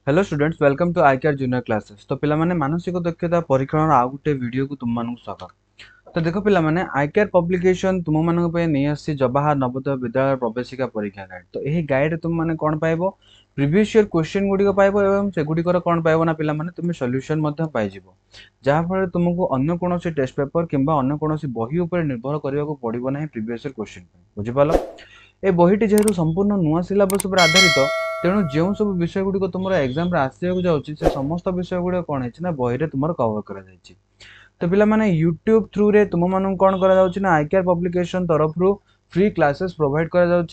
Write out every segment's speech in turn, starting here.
Hello students welcome to I care junior classes. तो पिला माने मानसिक दक्षता परीक्षण आउ गोटे वीडियो को तुम मानक स्वागत। तो देखो पिला माने आई केयर पब्लिकेशन तुम मानक पे नहीं आसी जवाहर नवोदय विद्यालय प्रवेशिका परीक्षा गाइड। तो यही गाइड तुम माने कोन पाइबो प्रीवियस ईयर क्वेश्चन गुडी को पाइबो एवं से गुडी को कोन पाइबो ना पिला माने तुम सॉल्यूशन मध्ये पाइ जिवो। जहा फल तुमको अन्य कोनोसी टेस्ट पेपर किंबा अन्य कोनोसी बही ऊपर निर्भर करिया को पड़िबो नाही प्रीवियस ईयर क्वेश्चन बुझि पालो। ए बहीटी जेहेतु संपूर्ण नुआ सिलेबस पर आधारित तेणु जो सब विषय गुड़िक तुम एग्जाम आसवाक जाऊँगी से समस्त विषय गुड़िक कौन है बही में तुम कवर कर। तो पिला माने यूट्यूब थ्रू रे तुम मान कौन कर आई केयर पब्लिकेशन तरफ फ्री क्लासेस प्रोवाइड कर।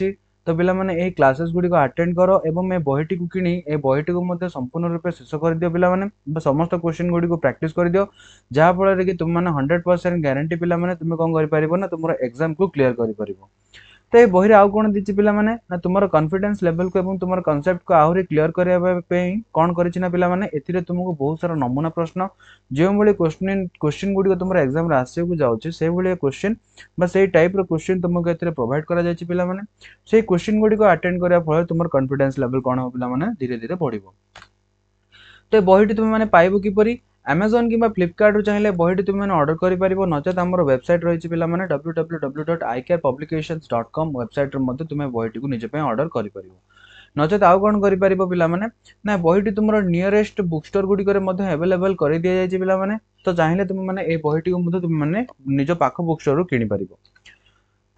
तो पिला माने ए क्लासेस गुड़िक अटेंड कर एवं ए बहीटी को किणी ए बहीटी को संपूर्ण रूप शेष कर दियो पिला माने समस्त क्वेश्चन गुड़िक प्रैक्टिस कर दियो जहाँफल कि तुम मैंने 100% ग्यारंटी पिला माने तुम कौन कर ना तुम एग्जाम को क्लीयर कर। तो ये बही आउ कौन दी पिला माने ना तुम कॉन्फिडेंस लेवल को एवं तुम कॉन्सेप्ट को आहरी क्लीयर करने कौन कर पिला माने एथिरे तुमको बहुत सारा नमूना प्रश्न जो भाई क्वेश्चन गुड़ी तुम एग्जाम आसवाक जाऊँगी से भाई क्वेश्चन से टाइप क्वेश्चन तुमको ए प्रोवाइड कर पिला माने से क्वेश्चन गुड़ी को अटेंड करने फल तुम कॉन्फिडेंस लेवल कौन हो पिला माने धीरे धीरे बढ़। तो बहीटी तुम मैंने पाइब किपरि Amazon कि फ्लिपकार्ट चाहिए बहीटी तुम मैंने ऑर्डर कर नचेत आम वेबसाइट रही है पे www.icarepublications.com वेबसाइट तुम बहीटी को निजे ऑर्डर कर नचेत आउ कौन कर पिला माने ना बहीटी तुम नियरेस्ट बुक स्टोर गुड़िक एवेलेबल कर दि जाए पिला माने। तो चाहिए तुम मैंने ये बहीटी को तुम मैंने निज पाख बुक स्टोर किनी पार।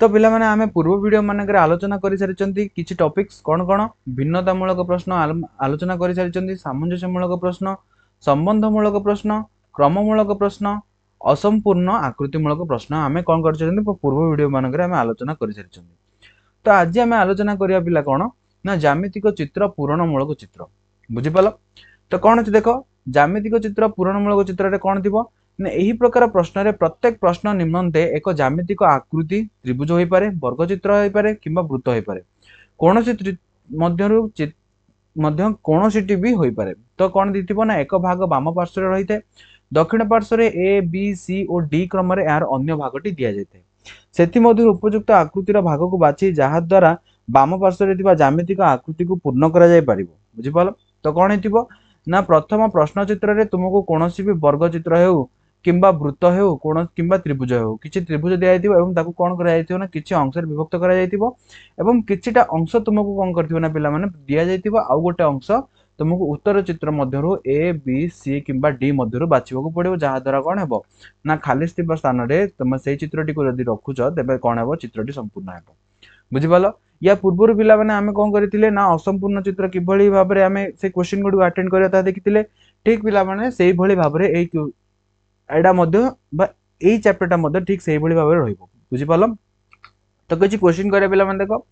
तो पिला माने आमे पूर्व वीडियो मानक आलोचना कर सारी किछि टॉपिक्स कौन कौन भिन्नतामूलक प्रश्न आलोचना कर सारी सामंजस्यमूलक प्रश्न संबंधमूलक प्रश्न क्रममूलक प्रश्न असंपूर्ण आकृतिमूलक प्रश्न आमे कौन कर पूर्व वीडियो मानक आलोचना कर सारी। तो आज आम आलोचना करिया पिला कौन ना ज्यामितिक चित्र पूरणमूलक चित्र बुझिपाल। तो कौन अच्छे देख ज्यामितिक चित्र पूरणमूलक चित्र कौन थी ना यही प्रकार प्रश्न रे प्रत्येक प्रश्न निम्नते एक ज्यामितिक आकृति त्रिभुज हो पारे वर्गचित्र हो पारे किंबा वृत्त हो पारे कौनसी मध्य कौनसीटी भी हो पारे। तो कौन दी ना एक भाग वाम पार्श्व रही है दक्षिण पार्श्व ए बी सी और डी क्रम यार अन्य भागटी दि जाए से उपयुक्त आकृतिर भाग को बाछी जहा द्वारा वाम पार्श्व ज्यामितिक आकृति को पूर्ण कर बुझिपाल। तो कौन हो ना प्रथम प्रश्न चित्र रे तुमको कौन भी वर्गचित्र हो किंबा वृत्त हो कौन किंबा त्रिभुज हो किसी त्रिभुज दिखाई ताकू कौन कर ना किसी अंश विभक्त कर किछिटा अंश तुमको कौन कर ना पिला माने दिया जाइथिबो आउ गोटे अंश तुमको उत्तर चित्र मध्यरु ए बी सी किंबा डी मध्यरु बाछिबा पड़ो जहाँ द्वारा कौन है ना खाली स्थान रे तुम से चित्रटी को जदि रखुच तेज कौन है चित्रटी संपूर्ण है बुझिपाल। या पूर्व पिला माने आमे कौन करथिले ना असंपूर्ण चित्र किभଳି भाबरे आमे से क्वेश्चन गुडी अटेंड करता देखिथिले ठीक पिला माने सेही भଳି भाबरे एडा मध्य बा एई चैप्टरटा मध्य ठीक सेही भଳି भाबरे रहइबो बुझिपाल। तो किछि क्वेश्चन करे पिला माने देखो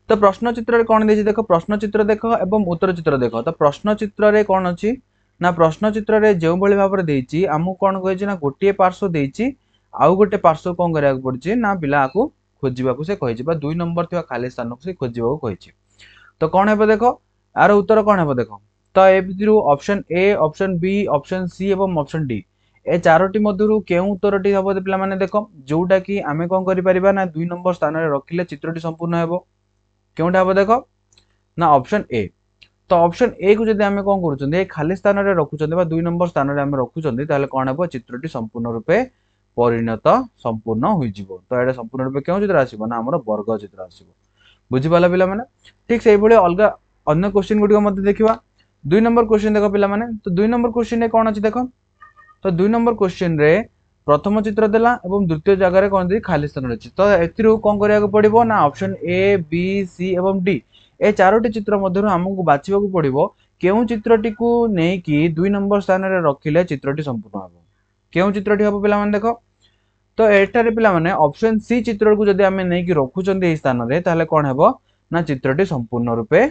तो प्रश्न चित्र रे कोन देछि देखो प्रश्न चित्र देखो एवं उत्तर चित्र देखो। तो प्रश्न चित्र रे कोन अछि ना प्रश्न चित्र रे जेउ भଳି भाबरे देछि हमु कोन कहै ना गोटिए पार्श्व देछि आउ गोटे पार्श्व कोन करिया पड़छि ना पिला को खोजिबा को से कहै बा 2 नंबर थिबा खाली स्थान को से खोजिबा को कहै। तो कोन हेबो देखो यार उत्तर कोन हेबो देखो तो ए भितरु option A option B option C एवं ऑप्शन डी ए चारोटी मध्यरु केउ उत्तरटी हबो पिला माने देखो जोटा कि आमे कोन करि परिबा ना 2 नंबर स्थान रे रखिले चित्रटी संपूर्ण हेबो केउटा हबो देखो ना ऑप्शन ए। तो ऑप्शन ए को जदि आमे कोन करूछन ए खाली स्थान रे रखुछन बा 2 नंबर स्थान रे आमे रखुछन ताले कोन हेबो चित्रटी संपूर्ण रूपे परिणत संपूर्ण होई जिवो। तो एटा संपूर्ण रूपे केउ चित्र आसीबो ना हमर वर्ग चित्र आसीबो बुझिपाला पिला माने। ठीक सेही भली अलगा अन्य क्वेश्चन गुडी मध्ये देखिबा 2 नंबर क्वेश्चन देखो पिला माने। तो 2 नंबर क्वेश्चन रे कोन अछि देखो तो 2 नंबर क्वेश्चन रे प्रथम चित्र देला एवं द्वितीय जगह कौन दी खाली स्थान रही। तो एथिरु कौन करिया पड़िबो ना ऑप्शन ए बी सी एवं डी ए चारोटी चित्र मध्यरु हमकु बाछिबा को पड़िबो केउ चित्रटी को नै कि 2 नंबर स्थान रे रखिले चित्रटी संपूर्ण हबो केउ चित्रटी हबो पिला माने देखो। तो एटारे पिला माने ऑप्शन सी चित्र को जदि हमें नै कि रखुचंदी ए स्थान रे ताले कोन हेबो ना चित्रटी संपूर्ण रूपे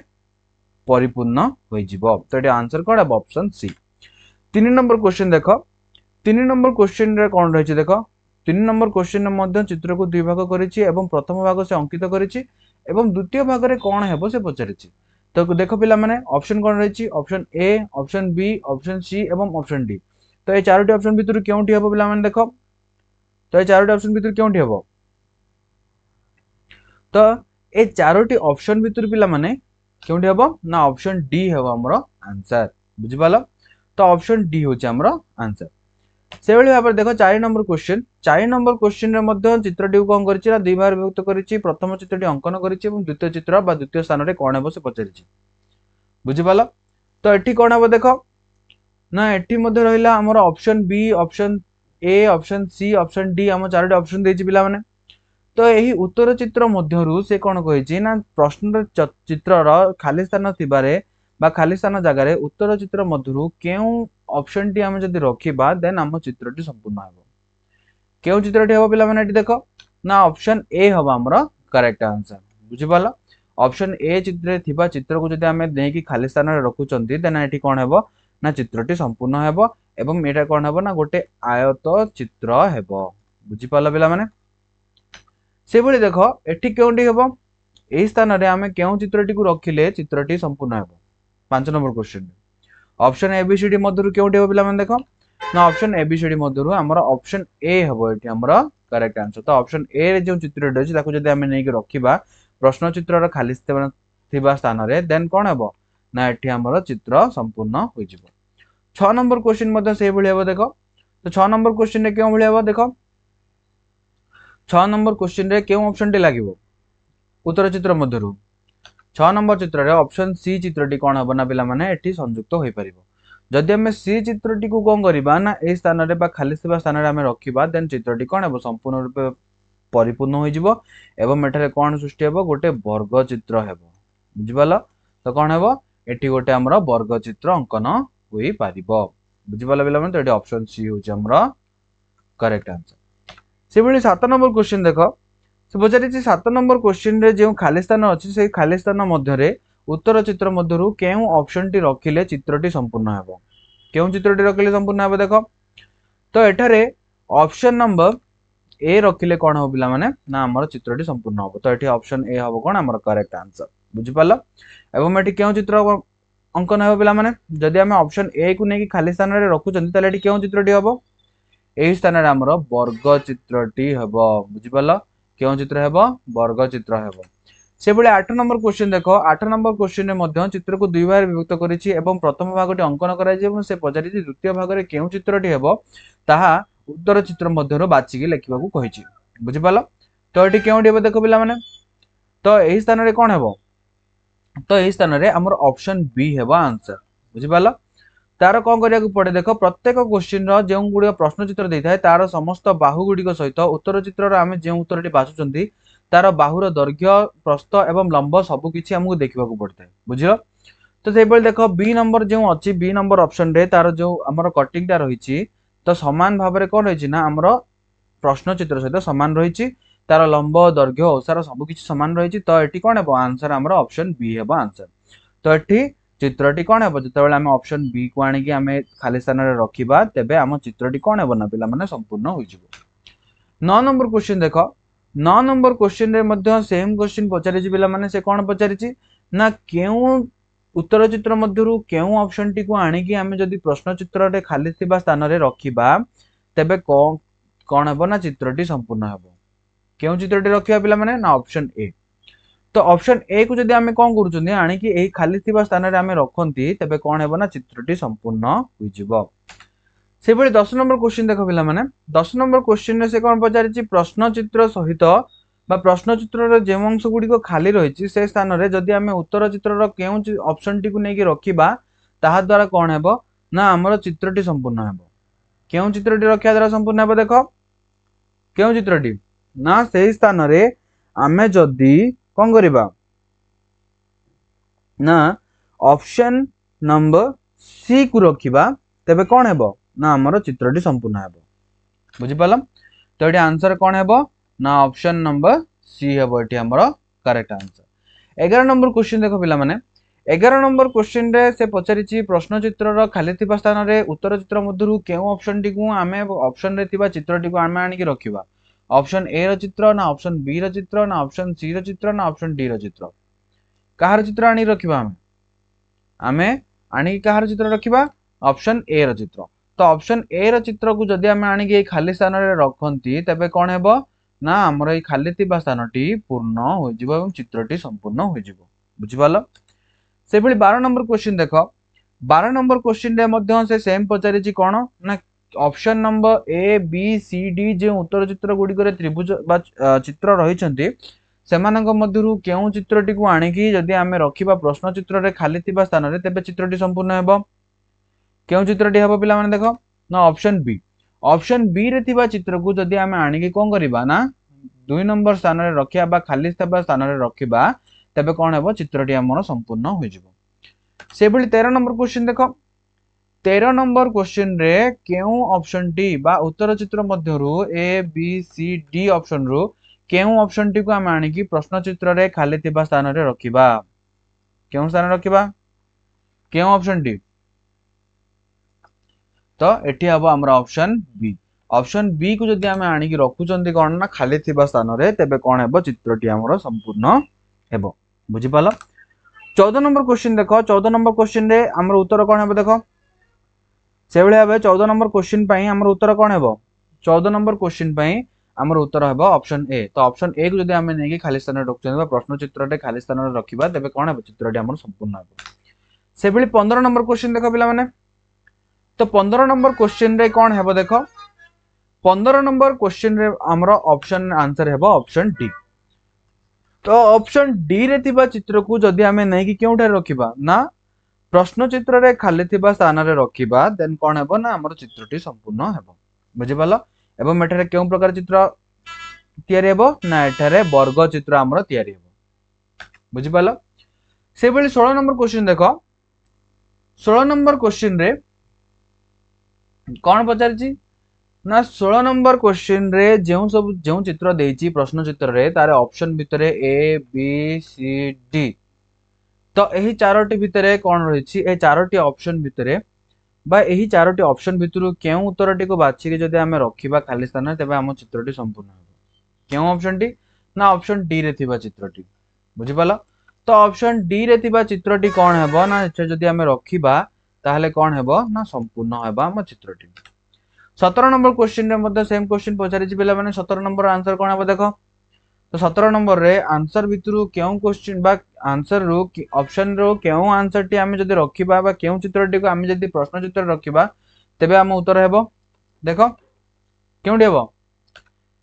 परिपूर्ण होई जिवो। तो एटा आंसर कोन है ऑप्शन सी। 3 नंबर क्वेश्चन देखो 3 नंबर क्वेश्चन रे कोन रहिछि देखो 3 नंबर क्वेश्चन मध्ये चित्र को दुई भाग करिछि एवं प्रथम भाग से अंकित करिछि एवं द्वितीय भाग रे कोन हेबो से पचारिछि। तो देखो पिला माने ऑप्शन कोन रहिछि option A option B option C एवं ऑप्शन डी। तो ए चारोटी ऑप्शन भितर केउठी हेबो पिला माने देखो तो ए चारोटी ऑप्शन भितर केउठी हेबो तो ए चारोटी ऑप्शन भितर पिला माने केउंटी हेबो ना ऑप्शन डी हेबो हमरो आंसर बुझि पालो तो ऑप्शन डी होची हमरो आंसर से भली भाबरे देखो 4 नंबर क्वेश्चन 4 नंबर क्वेश्चन रे मध्ये चित्रटी को कोन करिछि ना दुई भाग विभक्त करिछि प्रथम चित्रटी अंकन करिछि एवं द्वितीय चित्र बा द्वितीय स्थान रे कोन हेबो से पचारिछि बुझि पालो तो एठी कोन हेबो देखो ना एठी मध्ये रहिला हमर option B option A option C option D हम चारोटी ऑप्शन देछि पिला माने तो यही उत्तर चित्र मध्यरु से कोन कहिछि ना प्रश्न चित्र रो खाली स्थान थिबारे बा खाली स्थान जगह रे उत्तर चित्र मध्यरु केउ ऑप्शन टी हम जदी रखिबा देन हम चित्रटी संपूर्ण हेबो केउ चित्रटी हेबो पिला माने एठी देखो ना ऑप्शन ए हबो हमरो करेक्ट आंसर बुझि पाला ऑप्शन ए चित्र थिबा चित्र को जदी हमें देकी खाली स्थान रे रखुचंती देन एठी कोन हेबो ना चित्रटी संपूर्ण हेबो एवं एटा कोन हेबो ना गोटे आयत चित्र हेबो बुझि पाला पिला माने से भली देखो एठी केउंटी हेबो एही स्थान रे हमें केउ चित्रटी को रखिले चित्रटी संपूर्ण हेबो 5 नंबर क्वेश्चन ऑप्शन एबीसीडी मध्यरु केउंटी हेबो पिला माने देखो ना ऑप्शन एबीसीडी मध्यरु हमरा ऑप्शन ए हेबो एठी हमरा करेक्ट आंसर तो ऑप्शन ए रे जो चित्रटी अछि ताको जदी हमें नै के रखिबा प्रश्न चित्र रो खाली थिबा स्थान रे देन कोन हेबो ना एठी हमरा चित्र संपूर्ण होई जिवो 6 नंबर क्वेश्चन मध्ये से भली हेबो देखो तो 6 नंबर क्वेश्चन रे केउ भली हेबो देखो 6 नंबर क्वेश्चन रे केउ ऑप्शन टी लागिवो उत्तर चित्र मध्यरु 6 नंबर चित्र रे ऑप्शन सी चित्रटी कोन हेबो ना पिला माने एठी संयुक्त होई परिबो जदि हमें सी चित्रटी को कोन करिबा ना ए स्थान रे बा खाली थिबा स्थान रे हमें रखिबा देन चित्रटी कोन हेबो संपूर्ण रूपे परिपूर्ण होई जिवो एवं एठारे कोन सृष्टि हेबो गोटे वर्ग चित्र हेबो बुझि पालो तो कोन हेबो एठी गोटे हमरा वर्ग चित्र अंकन होई पारिबो बुझि पालो पिला माने तो एठी ऑप्शन सी होची हमरा करेक्ट आंसर से भली 7 नंबर क्वेश्चन देखो से पचारिछि 7 नंबर क्वेश्चन रे जे खाली स्थान अछि से खाली स्थान मध्य रे उत्तर चित्र मध्यरु केउ ऑप्शन टी रखिले चित्रटी संपूर्ण हेबो केउ चित्रटी रखिले संपूर्ण हेबो देखो तो एठारे ऑप्शन नंबर ए रखिले कोन हो पिला माने ना हमर चित्रटी संपूर्ण होबो तो एठी ऑप्शन ए होबो कोन हमर करेक्ट आंसर बुझि पालो एवं एठी केउ चित्र अंकन हेबो पिला माने जदि हम ऑप्शन ए को नै कि खाली स्थान रे रखु चंती तले एठी केउ चित्रटी होबो एही स्थान रे हमर वर्ग चित्रटी हेबो बुझि पालो केउ चित्र हेबो वर्ग चित्र हेबो से भले 8 नंबर क्वेश्चन देखो 8 नंबर क्वेश्चन रे मध्ये चित्र को दुई भाग विभक्त करिछि एवं प्रथम भागटी अंकन कराइ जे एवं से पचारिछि द्वितीय भाग रे केउ चित्रटी हेबो ताहा उत्तर चित्र मध्यरो बाछि के लिखिबा को कहिछि बुझि पालो तो एठी केउटी हेबो देखो पिला माने तो एही स्थान रे कोन हेबो तो एही स्थान रे हमर ऑप्शन बी हेबो आंसर बुझि पालो तार कोन करिया को पड़े देखो प्रत्येक क्वेश्चन रो जेउ गुडी प्रश्न चित्र देथाय तार समस्त बाहु गुडी को सहित उत्तर चित्र रो हमें जेउ उत्तरटी बाछुचंती तार बाहुर दैर्घ्य प्रस्थ एवं लंब सब किछि हमकु देखिबा को पड़तै बुझियो तो सेबल देखो बी नंबर जो अछि बी नंबर ऑप्शन रे तार जो हमर कटिंग टा रहिछि तो समान भाव रे कोन रहिछि ना हमर प्रश्न चित्र सहित समान रहिछि तार लंब दैर्घ्य ओसार सब किछि समान रहिछि तो एठी कोन हेबो आंसर हमर ऑप्शन बी हेबो आंसर तो एठी चित्रटी कोन हेबो जतबेले हम ऑप्शन बी को आनी कि हमें खाली स्थान रे रखिबा तेबे हम चित्रटी कोन हेबो ना पिला माने संपूर्ण होई जिवो 9 नंबर क्वेश्चन देखो 9 नंबर क्वेश्चन रे मध्ये सेम क्वेश्चन पचारिछि पिला माने से कोन पचारिछि ना केउ उत्तर चित्र मध्यरु केउ ऑप्शन टी को आनी कि हमें जदी प्रश्न चित्र रे खाली थिबा स्थान रे रखिबा तेबे कोन हेबो ना चित्रटी संपूर्ण हेबो केउ चित्रटी रखिबा पिला माने ना ऑप्शन ए तो ऑप्शन ए को जदी हमें कोन करूचंदी आनी कि एही खाली थिबा स्थान रे हमें रखंती तेबे कोन हेबो ना चित्रटी संपूर्ण होई जिवो से भली 10 नंबर क्वेश्चन देखो पिला माने 10 नंबर क्वेश्चन रे से कोन पचारिछि प्रश्न चित्र सहित बा प्रश्न चित्र रे जे अंश गुडी को खाली रहिछि से स्थान रे जदी हमें उत्तर चित्र रो केउ ऑप्शन टी को नै कि रखिबा ताहा द्वारा कोन हेबो ना हमर चित्रटी संपूर्ण हेबो केउ चित्रटी रखिया द्वारा संपूर्ण हेबो देखो केउ चित्रटी ना सेही स्थान रे हमें जदी कोन करिबा ना ऑप्शन नंबर सी को रखिबा तेबे कोन हेबो ना हमर चित्रटी संपूर्ण हेबो बुझि पालम तो एटी आंसर कोन हेबो ना ऑप्शन नंबर सी हेबो एटी हमर करेक्ट आंसर 11 नंबर क्वेश्चन देखो पिला माने 11 नंबर क्वेश्चन रे से पचारिछि प्रश्न चित्र रो खाली थिबा स्थान रे उत्तर चित्र मध्यरु केउ ऑप्शन टी को हमें ऑप्शन रे थिबा चित्रटी को हमें आनी कि रखिबा ऑप्शन ए रो चित्र ना ऑप्शन बी रो चित्र ना ऑप्शन सी रो चित्र ना ऑप्शन डी रो चित्र कहार चित्र आनी रखिबा हमें आनी कहार चित्र रखिबा ऑप्शन ए रो चित्र तो ऑप्शन ए रो चित्र को जदी हमें आनी कि खाली स्थान रे रखंती तबे कोन हेबो ना हमर ए खाली थिबा स्थानटी पूर्ण होई जिवो एवं चित्रटी संपूर्ण होई जिवो बुझि पालो से भली 12 नंबर क्वेश्चन देख 12 नंबर क्वेश्चन रे मध्य से सेम पचारिछि कोन ना option number A B C D जे उत्तर चित्र गुडी करे त्रिभुज बा चित्र रहिछंती सेमानक मध्यरु केउ चित्रटी को आनिकी जदि आमे रखिबा प्रश्न चित्र रे खाली थिबा स्थान रे तेबे चित्रटी संपूर्ण हेबो केउ चित्रटी हेबो पिला माने देखो ना ऑप्शन बी रे थिबा चित्र को जदि आमे आनिकी कोन करबा ना 2 नंबर स्थान रे रखिया बा खाली थिबा स्थान रे रखिबा तेबे कोन हेबो चित्रटी हमर संपूर्ण होई जिवो से भली 13 नंबर क्वेश्चन देखो 13 नंबर क्वेश्चन रे केउ ऑप्शन डी बा उत्तर चित्र मध्यरु A B C D option रु केउ ऑप्शन टी को हम आनिकी प्रश्न चित्र रे खाली थिबा स्थान रे रखिबा केउ स्थान रखिबा केउ ऑप्शन डी तो एठी हबो हमरा ऑप्शन बी को जदि हम आनिकी रखुचंती कोन ना खाली थिबा स्थान रे तेबे कोन हेबो चित्रटी हमर संपूर्ण हेबो बुझि पालो 14 नंबर क्वेश्चन देखो 14 नंबर क्वेश्चन रे हमर उत्तर कोन हेबो देखो से भले भाबे 14 नंबर क्वेश्चन पई हमर उत्तर कोन हेबो 14 नंबर क्वेश्चन पई हमर उत्तर हेबो ऑप्शन ए तो ऑप्शन ए को जदि हम नेकी खाली स्थान रे रखुचंती बा प्रश्न चित्र रे खाली स्थान रे रखिबा तेबे कोन हेबो चित्रटी हमर संपूर्ण हेबो से भली 15 नंबर क्वेश्चन देखो पिला माने तो 15 नंबर क्वेश्चन रे कोन हेबो देखो 15 नंबर क्वेश्चन रे हमरो ऑप्शन आंसर हेबो ऑप्शन डी तो ऑप्शन डी रे थिबा चित्र को जदि हमें नै कि केउठा रखिबा ना प्रश्न चित्र रे खाली थिबा स्थान रे रखिबा देन कोन हेबो ना हमरो चित्रटी संपूर्ण हेबो बुझि पालो एवं एठारे केउ प्रकार चित्र तयारी हेबो ना एठारे वर्ग चित्र हमरो तयारी हेबो बुझि पालो से भली 16 नंबर क्वेश्चन देखो 16 नंबर क्वेश्चन रे कौन पचारिछि ना 16 नंबर क्वेश्चन रे जेउ चित्र देइछि प्रश्न चित्र रे तारे ऑप्शन भितरे ए बी सी डी तो एही चारोटी भितरे कौन रहिछि ए चारोटी ऑप्शन भितरे बा एही चारोटी ऑप्शन भितरु केउ उत्तरटी को बाछि के जदि हमें रखिबा खाली स्थान तेबे हम चित्रटी संपूर्ण हेबो केउ ऑप्शन टी ना ऑप्शन डी रे थिबा चित्रटी बुझि पालो तो ऑप्शन डी रे थिबा चित्रटी कौन हेबो ना जदि हमें रखिबा ताहले कौन हेबो ना संपूर्ण हेबा हम चित्रटी 17 नंबर क्वेश्चन रे मध्ये सेम क्वेश्चन पचारिछि पिला माने 17 नंबर आंसर कोन हेबो देखो तो 17 नंबर रे आंसर भितरु केउ क्वेश्चन बा आंसर रो ऑप्शन रो केउ आंसर टी हम जदि रखिबा बा केउ चित्रटी को हम जदि प्रश्न चित्र रखिबा तेबे हम उत्तर हेबो देखो केउडी हेबो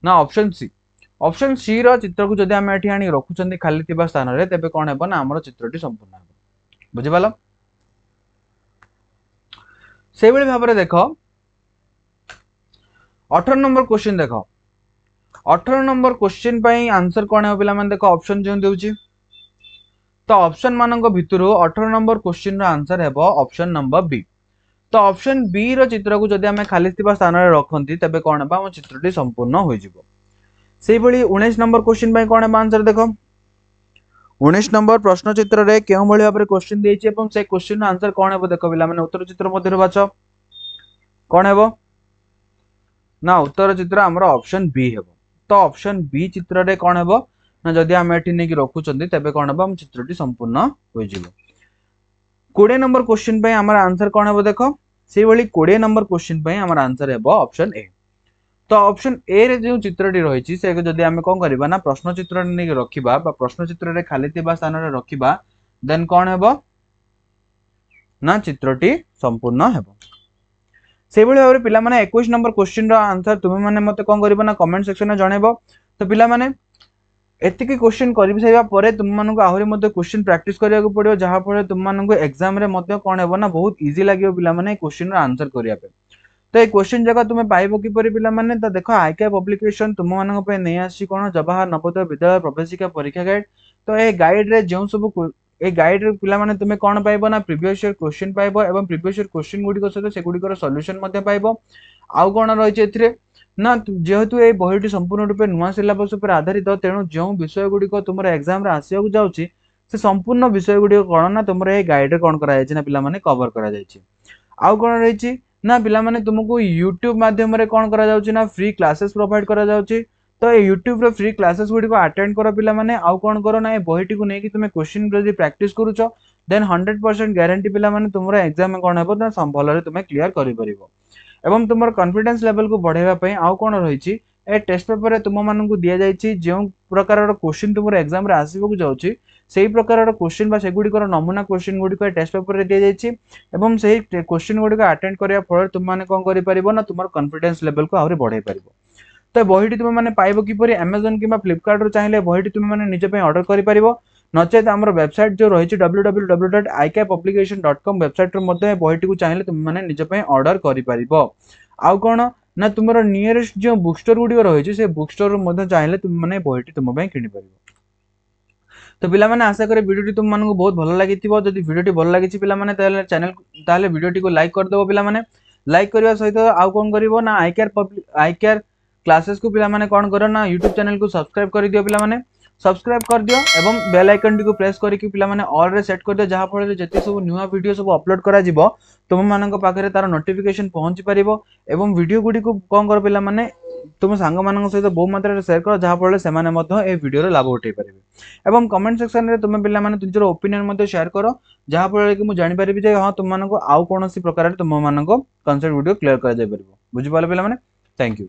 ना ऑप्शन सी रो चित्र को जदि हम एठी आनी रखुचंदी खाली थिबा स्थान रे तेबे कोन हेबो ना हमर चित्रटी संपूर्ण हेबो बुझि पालो से बेले भाबरे देखो 18 नंबर क्वेश्चन देखो 18 नंबर क्वेश्चन पई आंसर कोन है पिला माने देखो ऑप्शन जो देउची तो ऑप्शन मानक भितरु 18 नंबर क्वेश्चन रो आंसर हेबो ऑप्शन नंबर बी तो ऑप्शन बी रो चित्र को जदि हमें खाली थिबा स्थान रे रखंती तबे कोन हेबा हम चित्रटी संपूर्ण होई जिवो सेही भली 19 नंबर क्वेश्चन पई कोन है आंसर देखो 19 नंबर प्रश्न चित्र रे केउ भली भाबरे क्वेश्चन देइछि एवं से क्वेश्चन आंसर कोन हेबो देखो पिला माने उत्तर चित्र मध्ये बाछ कोन हेबो ना उत्तर चित्र हमर ऑप्शन बी हेबो तो ऑप्शन बी चित्र रे कोन हेबो ना जदि हम एठी नै कि रखुचंदी तबे कोन हेबो हम चित्रटी संपूर्ण होई जिवो 20 नंबर क्वेश्चन पई हमर आंसर कोन हेबो देखो सेही भली 20 नंबर क्वेश्चन पई हमर आंसर हेबो ऑप्शन ए तो ऑप्शन ए रे जो चित्रटी रहिछि से जदि हम कोन करबा ना प्रश्न चित्र नै कि रखिबा बा प्रश्न चित्र रे खाली थिबा स्थान रे रखिबा देन कोन हेबो ना चित्रटी संपूर्ण हेबो से भली भाबरे पिला माने 21 नंबर क्वेश्चन रो आंसर तुमे माने मते कोन करबो ना कमेंट सेक्शन में जणेबो तो पिला माने एतिकी क्वेश्चन करि साइबा परे तुम मानकु आहुरी मध्ये क्वेश्चन प्रैक्टिस करिया को पड़ियो जहा परे तुम मानकु एग्जाम रे मध्ये कोन हेबो ना बहुत इजी लागियो पिला माने क्वेश्चन रो आंसर करिया पे तो ए क्वेश्चन जगह तुमे पाइबो कि परि पिला माने तो देखो आईके पब्लिकेशन तुम मानक पे नै आसी कोन जवाहर नवोदय विद्यालय प्रवेशिका परीक्षा गाइड तो ए गाइड रे जेउ सब ए गाइड रे पिला माने तुमे कोन पाइबो ना प्रीवियस ईयर क्वेश्चन पाइबो एवं प्रीवियस ईयर क्वेश्चन गुडी को सहित से गुडी को सॉल्यूशन मध्ये पाइबो आउ कोन रहि छै एथिरे ना जेहेतु ए बहिटी संपूर्ण रूपे नुआ सिलेबस पर आधारित तेणु जो विषय गुडी को तुमरा एग्जाम रे आसिया को जाउची से संपूर्ण विषय गुडी कोन ना तुमरा ए गाइड रे कोन करा जाय छै ना पिला माने कवर करा जाय छै आउ कोन रहि छै ना पिला माने तुमको YouTube माध्यम रे कोन करा जाउची ना फ्री क्लासेस प्रोवाइड करा जाउची तो ए YouTube रे फ्री क्लासेस गुडी को अटेंड करो पिला माने आउ कोन करो ना ए बहिटी को नै कि तुमे क्वेश्चन जदी प्रैक्टिस करूचो देन 100% गारंटी पिला माने तुमरा एग्जाम में कोन हेबो ना संभल रे तुमे क्लियर करि परिबो एवं तुमर कॉन्फिडेंस लेवल को बढ़ावा पई आउ कोन रहि छी ए टेस्ट पेपर रे तुम मानन को दिया जाय छी जे प्रकार रो क्वेश्चन तुमर एग्जाम रे आसीबो को जाउची सेही प्रकार क्वेश्चन बा सेगुड़िकर नमूना क्वेश्चन गुड़िक टेस्ट पेपर दि जाइए एवं से क्वेश्चन गुड़िक अटेंड करने फल तुम मैंने कौन कर ना तुम कॉन्फिडेंस लेवल को आहरी बढ़ाई पार। तो बहीटी तुम मैंने पाइब किपर अमेजन कि फ्लिपकार्ट रू चाहिए बहीटी तुम मैंने निज ऑर्डर कर नचेत आम वेबसाइट जो रही है www.icappublication.com वेबसाइट बहीटी को चाहिए तुम मैंने निज ऑर्डर कर आउ कौन ना तुम नियरेस्ट जो बुक स्टोर गुड़िक रही है बुक स्टोर चाहिए तुम मैंने बहीटी तुम किपर। तो पिला माने आशा करे वीडियो तुम मानक बहुत भल लगी जदि वीडियो भल लगी पिला माने चैनल ताले वीडियो को लाइक कर देबो पिला माने लाइक करबा सहित आउ कोन करिवो ना आईकेआर क्लासेस को पिला माने कोन करो ना यूट्यूब चैनल को सब्सक्राइब कर दियो पिला माने सब्सक्राइब कर दियो एवं बेल आइकन को प्रेस करके पिला माने ऑल रे सेट कर दियो जहा फल जति सब न्यू वीडियो सब अपलोड करा जिवो तुम मानक पाखरे तार नोटिफिकेशन पहुंची परिबो एवं वीडियो गुडी को कोन कर पिला माने तुम सांग मान सहित बहु मात्रा शेयर कर जहा फल से माने मध्य ए वीडियो लाभ उठाई पारिबे एवं कमेंट सेक्शन में तुम पे निजर ओपिनियन शेयर कर जहाँ फल कि मुझे जानीपारि जे हाँ तुम आउ कौन प्रकार तुम मान कनसेप्ट वीडियो क्लियर कर बुझीपारे पे थैंक यू।